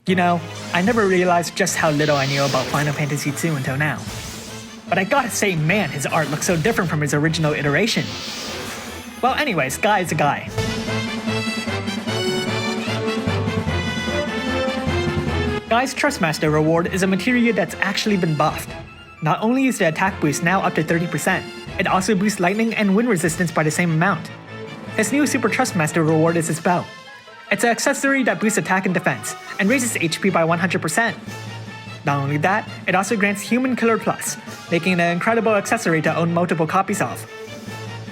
You know, I never realized just how little I knew about Final Fantasy II until now. But I gotta say, man, his art looks so different from his original iteration. Well anyways, Guy is a guy. Guy's Trustmaster reward is a materia that's actually been buffed. Not only is the attack boost now up to 30%, it also boosts lightning and wind resistance by the same amount. His new Super Trustmaster reward is his belt. It's an accessory that boosts attack and defense, and raises HP by 100%. Not only that, it also grants Human Killer Plus, making it an incredible accessory to own multiple copies of.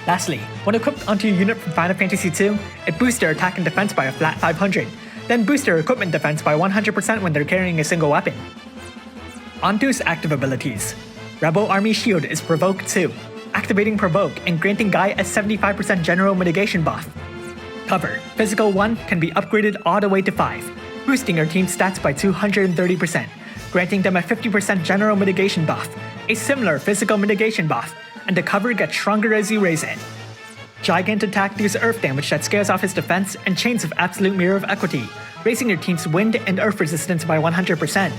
Lastly, when equipped onto a unit from Final Fantasy II, it boosts their attack and defense by a flat 500, then boosts their equipment defense by 100% when they're carrying a single weapon. Onto his active abilities. Rebel Army Shield is Provoke 2, activating Provoke and granting Guy a 75% general mitigation buff. Cover, Physical 1 can be upgraded all the way to 5, boosting your team's stats by 230%, granting them a 50% general mitigation buff, a similar physical mitigation buff, and the cover gets stronger as you raise it. Gigant Attack deals earth damage that scales off his defense and Chains of Absolute Mirror of Equity, raising your team's wind and earth resistance by 100%.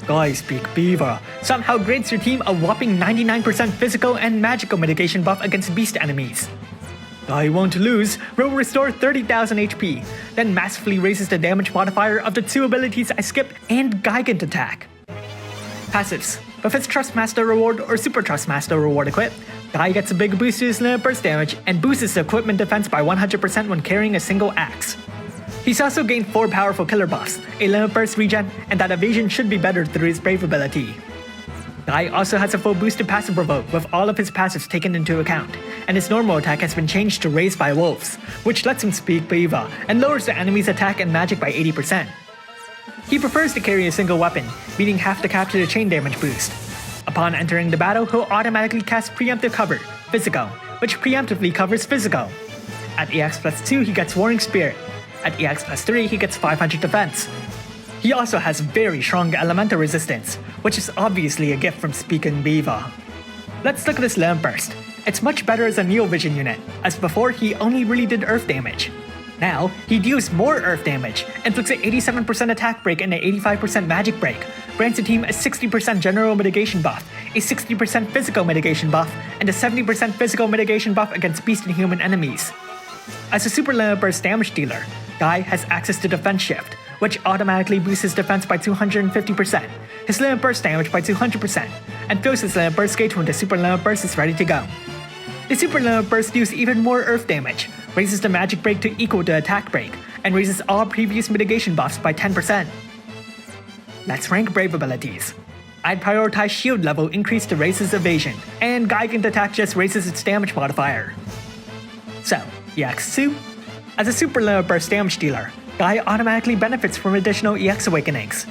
Guy Speak Beaver somehow grants your team a whopping 99% physical and magical mitigation buff against beast enemies. Guy Won't Lose will restore 30,000 HP, then massively raises the damage modifier of the two abilities I skipped and Gigant Attack. Passives. With his Trustmaster reward or Super Trustmaster reward equipped, Guy gets a big boost to his limit burst damage and boosts his equipment defense by 100% when carrying a single axe. He's also gained 4 powerful killer buffs, a limit burst regen, and that evasion should be better through his Brave ability. Guy also has a full boost to passive provoke with all of his passives taken into account, and his normal attack has been changed to Raised by Wolves, which lets him speak Beaver and lowers the enemy's attack and magic by 80%. He prefers to carry a single weapon, meaning have to capture the chain damage boost. Upon entering the battle, he'll automatically cast Preemptive Cover, Physical, which preemptively covers Physical. At EX plus 2 he gets Warring Spirit, at EX plus 3 he gets 500 defense. He also has very strong elemental resistance, which is obviously a gift from Speaking Beaver. Let's look at his Limit Burst. It's much better as a Neo Vision unit, as before he only really did earth damage. Now, he deals more earth damage, inflicts an 87% attack break and an 85% magic break, grants the team a 60% general mitigation buff, a 60% physical mitigation buff, and a 70% physical mitigation buff against beast and human enemies. As a Super Limit Burst damage dealer, Guy has access to Defense Shift, which automatically boosts his defense by 250%, his Limit Burst damage by 200%, and fills his Limit Burst gauge when the Super Limit Burst is ready to go. The Super Limit Burst deals even more earth damage, raises the magic break to equal the attack break, and raises all previous mitigation buffs by 10%. Let's rank Brave abilities. I'd prioritize shield level increase to raise his evasion, and Gigant Attack just raises its damage modifier. So, EX2? As a Super Limit Burst damage dealer, Guy automatically benefits from additional EX Awakenings.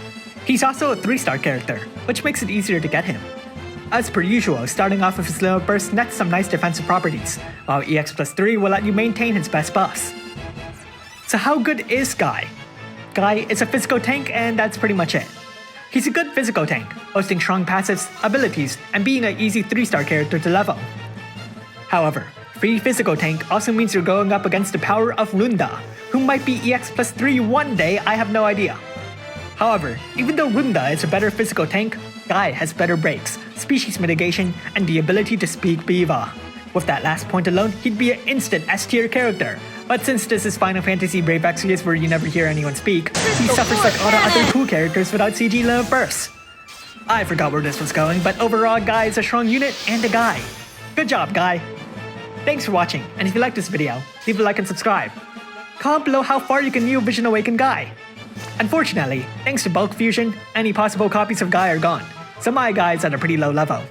He's also a 3-star character, which makes it easier to get him. As per usual, starting off with his Limit Burst nets some nice defensive properties, while EX plus 3 will let you maintain his best buffs. So how good is Guy? Guy is a physical tank and that's pretty much it. He's a good physical tank, boasting strong passives, abilities, and being an easy 3-star character to level. However, free physical tank also means you're going up against the power of Runda, who might be EX plus 3 one day, I have no idea. However, even though Runda is a better physical tank, Guy has better breaks, species mitigation, and the ability to speak Beaver. With that last point alone, he'd be an instant S-tier character, but since this is Final Fantasy Brave Exvius where you never hear anyone speak, he suffers like all the other cool characters without CG Limit Bursts. I forgot where this was going, but overall Guy is a strong unit and a guy. Good job, Guy! Thanks for watching, and if you liked this video, leave a like and subscribe. Comment below how far you can Neo Vision Awaken Guy. Unfortunately, thanks to bulk fusion, any possible copies of Guy are gone, so my Guy is at a pretty low level.